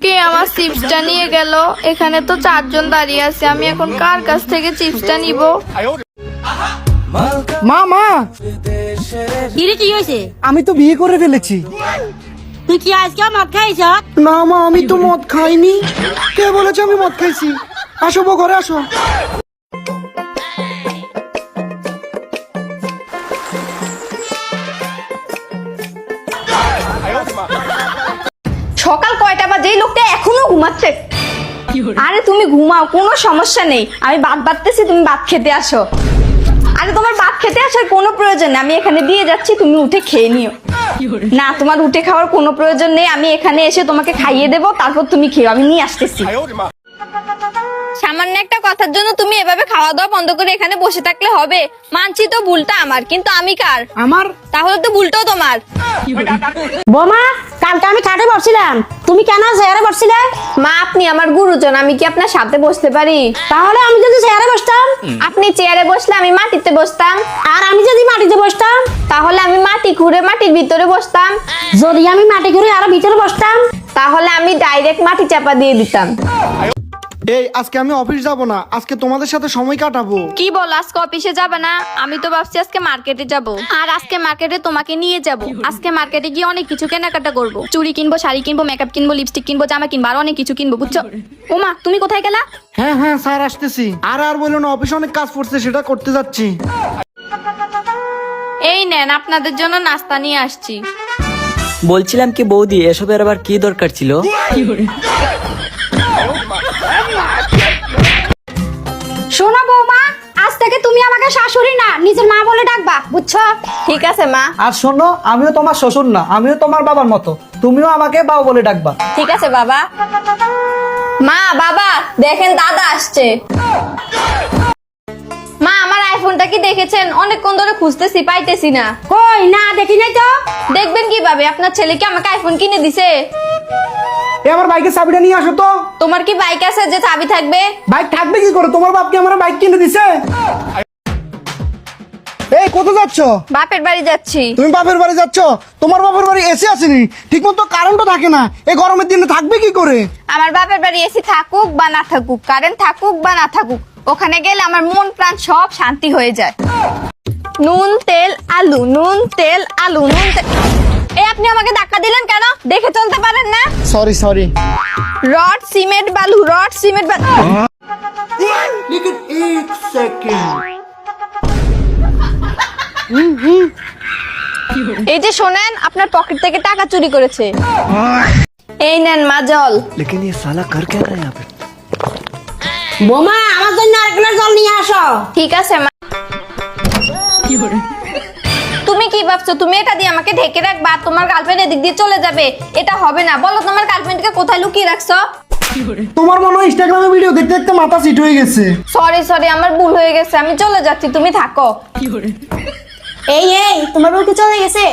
কে আমার চিপসটা নিয়ে গেল? এখানে তো 4 জন দাঁড়িয়ে আছে, আমি এখন কার কাছ থেকে চিপসটা নিব? মা মা, কিরে কি হয়েছে? আমি তো বিয়ে করে ফেলেছি। তুই কি আজকে মদ খাইছ? না মা, আমি তো মদ খাইনি। কে বলেছে আমি মদ খাইছি? আসো বউ, ঘরে আসো। সকাল কয়টা বাজে? এই লোকটা এখনো ঘুমাচ্ছে। আরে তুমি ঘুমাও, কোনো সমস্যা নেই, আমি ভাত বাড়তেছি, তুমি ভাত খেতে আসো। আরে তোমার ভাত খেতে আসার কোনো প্রয়োজন নেই, আমি এখানে দিয়ে যাচ্ছি, তুমি উঠে খেয়ে নিও। না, তোমার উঠে খাওয়ার কোনো প্রয়োজন নেই, আমি এখানে এসে তোমাকে খাইয়ে দেবো, তারপর তুমি খেও, আমি নিয়ে আসতেছি। সামান্য একটা কথার জন্য তুমি এভাবে খাওয়া দাওয়া বন্ধ করে এখানে বসে থাকলে হবে? মানছি তো ভুলটা আমার, কিন্তু আমি কার? আমার। তাহলে তো ভুলটাও তোমার। বোমা, কালকে আমি খাটে বসছিলাম, তুমি কেন চেয়ারে বসছিলে? মা, আপনি আমার গুরুজন, আমি কি আপনার সাথে বসতে পারি? তাহলে আমি যদি চেয়ারে বসতাম? আপনি চেয়ারে বসলে আমি মাটিতে বসতাম। আর আমি যদি মাটিতে বসতাম? তাহলে আমি মাটি খুঁড়ে মাটির ভিতরে বসতাম। যদি আমি মাটি ঘুরে আরো ভিতরে বসতাম? তাহলে আমি ডাইরেক্ট মাটি চাপা দিয়ে দিতাম। এই, আজকে আমি অফিস যাব না, আজকে তোমাদের সাথে সময় কাটাবো। কি বল, আজকে অফিসে যাবে না? আমি তো ভাবছি আজকে মার্কেটে যাব, আর আজকে মার্কেটে তোমাকে নিয়ে যাব। আজকে মার্কেটে গিয়ে অনেক কিছু কেনাকাটা করব, চুড়ি কিনবো, শাড়ি কিনবো, মেকআপ কিনবো, লিপস্টিক কিনবো, জামা কিনবো, আর অনেক কিছু কিনবো, বুঝছো? ওমা, তুমি কোথায় গেলা? হ্যাঁ হ্যাঁ স্যার, আসতেছি। আর বললো না, অফিসে অনেক কাজ পড়ছে, সেটা করতে যাচ্ছি। এই নেন, আপনাদের জন্য নাস্তা নিয়ে আসছি। বলছিলাম কি বৌদি, এসবের আবার কি দরকার ছিল? শোনো বৌমা, আজ থেকে তুমি আমাকে শাশুড়ি না, নিজের মা বলে ডাকবা, বুঝছো? ঠিক আছে মা। আর শোনো, আমিও তোমার শ্বশুর না, আমিও তোমার বাবার মতো, তুমিও আমাকে বাবা বলে ডাকবা। ঠিক আছে বাবা। মা, বাবা দেখেন, দাদা আসছে। মা, আমার আইফোনটা কি দেখেছেন? অনেকক্ষণ ধরে খুঁজতেছি, পাইতেছি না। কই না, দেখি নাই তো। দেখবেন কিভাবে? আপনার ছেলে কি আমাকে আইফোন কিনে দিছে? এ, আমার বাইকের চাবিটা নিয়ে আসো তো। তোমার কি বাইক আছে যে চাবি থাকবে? বাইক থাকবে কি করে? তোমার বাপ কি আমার বাইক কিনে দিছে? এই, কোথায় যাচ্ছ? বাপের বাড়ি যাচ্ছি। তুমি বাপের বাড়ি যাচ্ছ? তোমার বাপের বাড়ি এসি আসেনি, ঠিক মতো কারেন্টও থাকে না, এই গরমের দিনে থাকবে কি করে? আমার বাপের বাড়ি এসি থাকুক বা না থাকুক, কারেন্ট থাকুক বা না থাকুক, ওখানে গেলে আমার মন প্রাণ সব শান্তি হয়ে যায়। নুন তেল আলু, নুন তেল আলু, নুন তেল। এই, আপনি আমাকে ধাক্কা দিলেন কেন? দেখে চলতে পারেন না? Sorry sorry. রড সিমেন্ট বালু, রড সিমেন্ট বালু। लेकिन एक सेकंड। এই যে শোনেন, আপনার পকেট থেকে টাকা চুরি করেছে। এই নেন মা, জল। लेकिन ये साला कर क्या रहा है यहाँ पे? বোমা, আমার জন্য আর গ্লাস জল নিয়ে আসো। ঠিক আছে মা। তুমি কি ভাবছো তুমি এটা দিয়ে আমাকে ঢেকে রাখবা, তোমার গার্লফ্রেন্ড এদিক দিয়ে চলে যাবে? এটা হবে না। বলো, তোমার গার্লফ্রেন্ডকে কোথায় লুকিয়ে রাখছো? তোমার মনে হয় ইনস্টাগ্রামে ভিডিও দেখতে দেখতে মাথা সিট হয়ে গেছে। সরি সরি, আমার ভুল হয়ে গেছে, আমি চলে যাচ্ছি, তুমি থাকো। এই এই, তোমার বউ কি চলে গেছে?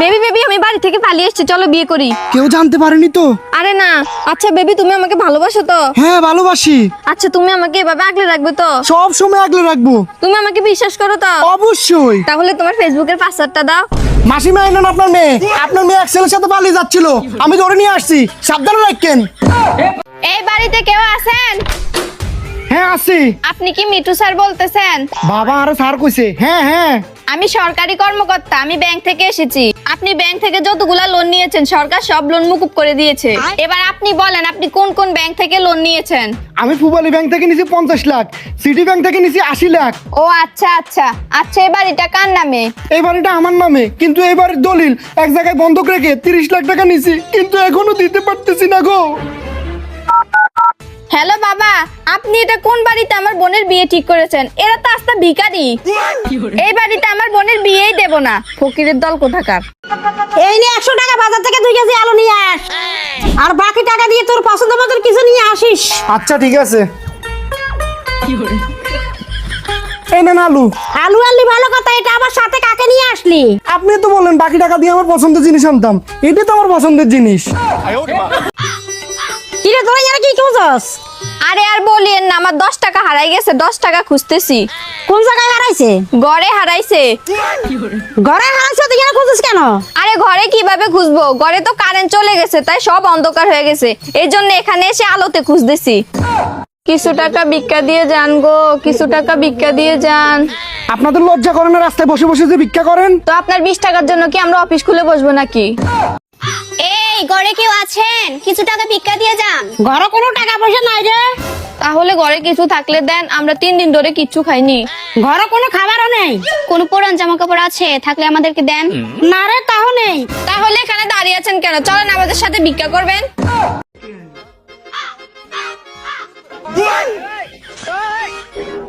বেবি বেবি, আমি বাড়ি থেকে পালিয়ে এসেছি, চলো বিয়ে করি। কেউ জানতে পারেনি তো? আরে না। আচ্ছা বেবি, তুমি আমাকে ভালোবাসো তো? হ্যাঁ, ভালোবাসি। আচ্ছা, তুমি আমাকে এভাবে আগলে রাখবে তো? সব সময় আগলে রাখবো। তুমি আমাকে বিশ্বাস করো তো? অবশ্যই। তাহলে তোমার ফেসবুকের পাসওয়ার্ডটা দাও। মাসিমা, আইলেন আপনার মেয়ে। আপনার মেয়ে এক ছেলের সাথে পালিয়ে যাচ্ছিল, আমি ধরে নিয়ে আসছি, সাবধানে রাখেন। এই বাড়িতে কেউ আছেন? হ্যাঁ, আসি। আপনি কি মিঠু স্যার বলতেছেন? বাবা আরে স্যার কইছে। হ্যাঁ হ্যাঁ। আমি সরকারি কর্মকর্তা, আমি ব্যাংক থেকে এসেছি। আপনি ব্যাংক থেকে যতগুলা লোন নিয়েছেন, সরকার সব লোন মুকুব করে দিয়েছে। এবার আপনি বলেন, আপনি কোন কোন ব্যাংক থেকে লোন নিয়েছেন? আমি পূবালী ব্যাংক থেকে নিছি 50 লাখ, সিটি ব্যাংক থেকে নিছি 80 লাখ। ও আচ্ছা আচ্ছা আচ্ছা, এই বাড়িটা কার নামে? এই বাড়িটা আমার নামে, কিন্তু এই বাড়ির দলিল এক জায়গায় বন্ধক রেখে 30 লাখ টাকা নিছি, কিন্তু এখনো দিতে পারতেছি না গো। হ্যালো বাবা, আপনি এটা কোন বাড়িতে আমার বোনের বিয়ে ঠিক করেছেন? এরা তো আস্তে ভিখারি। এই বাড়িতে আমার বোনের বিয়েই দেব না, ফকিরের দল কোথাকার। এই নে 100 টাকা, বাজার থেকে 2 কেজি আলু নিয়ে আস, আর বাকি টাকা দিয়ে তোর পছন্দ মতো কিছু নিয়ে আসিস। আচ্ছা ঠিক আছে। এই নেন আলু। আলু আনলি ভালো কথা, এটা আমার সাথে কাকে নিয়ে আসলি? আপনি তো বললেন বাকি টাকা দিয়ে আমার পছন্দের জিনিস আনতাম, এটা তো আমার পছন্দের জিনিস। কিরে তোরা এরা কি করছস? আরে আর বলিয়েন না, আমার 10 টাকা হারাই গেছে, 10 টাকা খুঁজতেছি। কোন জায়গায় হারাইছে? ঘরে হারাইছে। ঘরে হারাইছে তুই কেন খুঁজছিস কেন? আরে ঘরে কিভাবে খুঁজবো, ঘরে তো কারেন্ট চলে গেছে, তাই সব অন্ধকার হয়ে গেছে, এই জন্য এখানে এসে আলোতে খুঁজতেছি। কিছু টাকা ভিক্ষা দিয়ে যান গো, কিছু টাকা ভিক্ষা দিয়ে যান। আপনাদের লজ্জা করে না রাস্তায় বসে বসে যে ভিক্ষা করেন? তো আপনার 20 টাকার জন্য কি আমরা অফিস খুলে বসবো নাকি? এই ঘরে কেউ আছেন? কিছু টাকা ভিক্ষা দিয়ে যান। ঘরে কোনো টাকা পয়সা নাই রে। তাহলে ঘরে কিছু থাকলে দেন, আমরা 3 দিন ধরে কিচ্ছু খাইনি। ঘরে কোনো খাবারও নেই। কোনো পুরান জামা কাপড় আছে? থাকলে আমাদেরকে দেন। না রে, তাও নেই। তাহলে এখানে দাঁড়িয়ে আছেন কেন? চলেন আমাদের সাথে ভিক্ষা করবেন।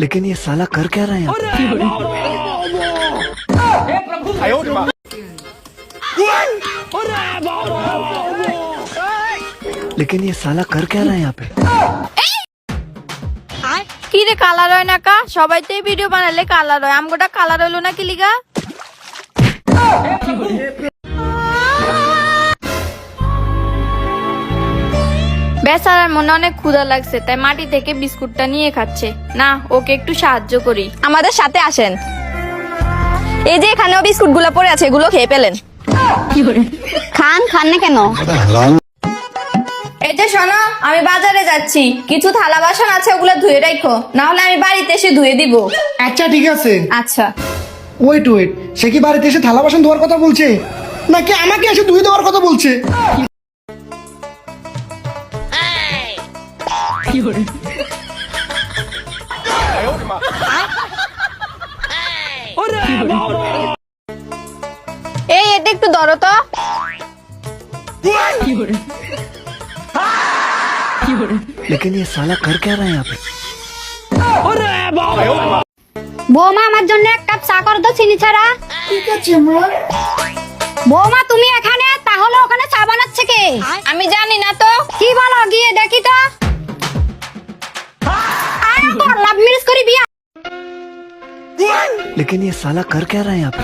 लेकिन ये साला कर क्या रहा है यहाँ पे? लेकिन ये साला कर क्या रहा है यहाँ पे? কি রে কালার হয় না কা? সবাই তো এই ভিডিও বানালে কালার হয়, আমগোটা কালার হইলো না কি লিগা? বেচারার মনে অনেক ক্ষুধা লাগছে, তাই মাটি থেকে বিস্কুটটা নিয়ে খাচ্ছে। না, ওকে একটু সাহায্য করি। আমাদের সাথে আসেন। এই যে এখানেও বিস্কুট গুলো পড়ে আছে, এগুলো খেয়ে পেলেন। খান না কেন? এই যে শোনো, আমি বাজারে যাচ্ছি, কিছু থালা বাসন আছে ওগুলো ধুয়ে রাখো, না হলে আমি বাড়িতে এসে ধুয়ে দিব। আচ্ছা ঠিক আছে। আচ্ছা। ওয়েট, সে কি বাড়িতে এসে থালা বাসন ধোয়ার কথা বলছে, নাকি আমাকে এসে ধুয়ে দেওয়ার কথা বলছে? এই এটা একটু ধরো তো। लेकिन ये साला कर क्या रहा है यहाँ पे? বৌমা আমার জন্য এক কাপ চা কর তো, চিনি ছাড়া। ঠিক আছে মা। বৌমা তুমি এখানে, তাহলে ওখানে চা বানাচ্ছে কে? আমি জানি না তো। কি বলো, গিয়ে দেখি তো। আরে তোর লাভ ম্যারেজ করি বিয়া। लेकिन ये साला कर क्या रहा है यहाँ पे?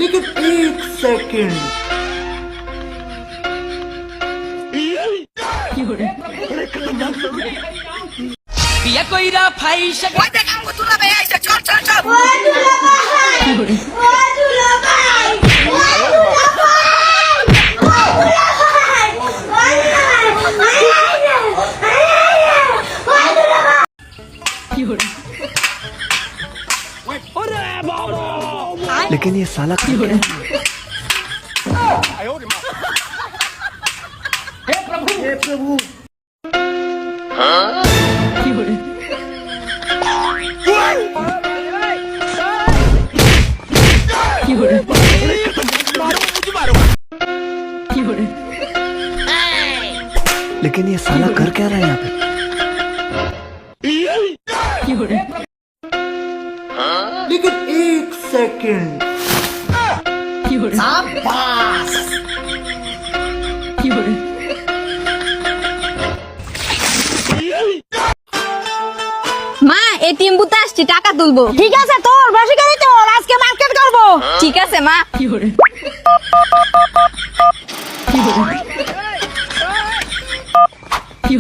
लेकिन एक सेकंड। लेकिन ये साला कर क्या रहा है? लेकिन ये साला कर क्या रहा है यहाँ पे? लेकिन एक सेकंड। মা, এটিএম বুথে আসছি, টাকা তুলবো। ঠিক আছে, তোর বেশি গাড়ি তোর, আজকে মার্কেট করবো। ঠিক আছে মা।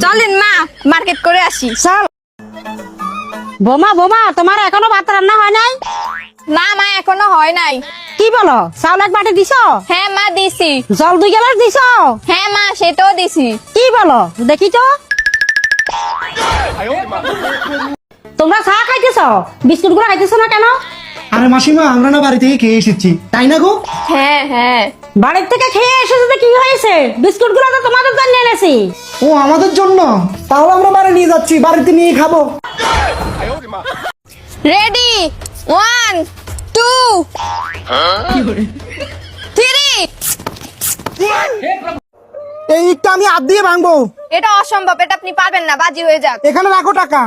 চলেন মা, মার্কেট করে আসি। চল। বোমা তোমার এখনো ভাত রান্না হয় নাই? না মা, এখনো হয় নাই। কি বলো, চাউল এক বাটি দিছো? হ্যাঁ মা, দিছি। জল 2 গ্লাস দিছো? হ্যাঁ মা, সেটাও দিছি। কি বলো, দেখি তো। তোমরা চা খাইতেছ, বিস্কুট গুলো খাইতেছ না কেন? আরে মাসিমা, আমরা না বাড়ি থেকে খেয়ে এসেছি, তাই না গো? হ্যাঁ হ্যাঁ। বাড়ির থেকে খেয়ে এসেছো তো কি হয়েছে? বিস্কুট গুলো তো তোমাদের জন্য এনেছি। ও আমাদের জন্য? তাহলে আমরা বাড়ি নিয়ে যাচ্ছি, বাড়িতে নিয়ে খাবো। রেডি, 1 2 3। এই ইটটা আমি হাত দিয়ে ভাঙবো। এটা অসম্ভব, এটা আপনি পারবেন না, বাজি হয়ে যাক। এখানে রাখো টাকা।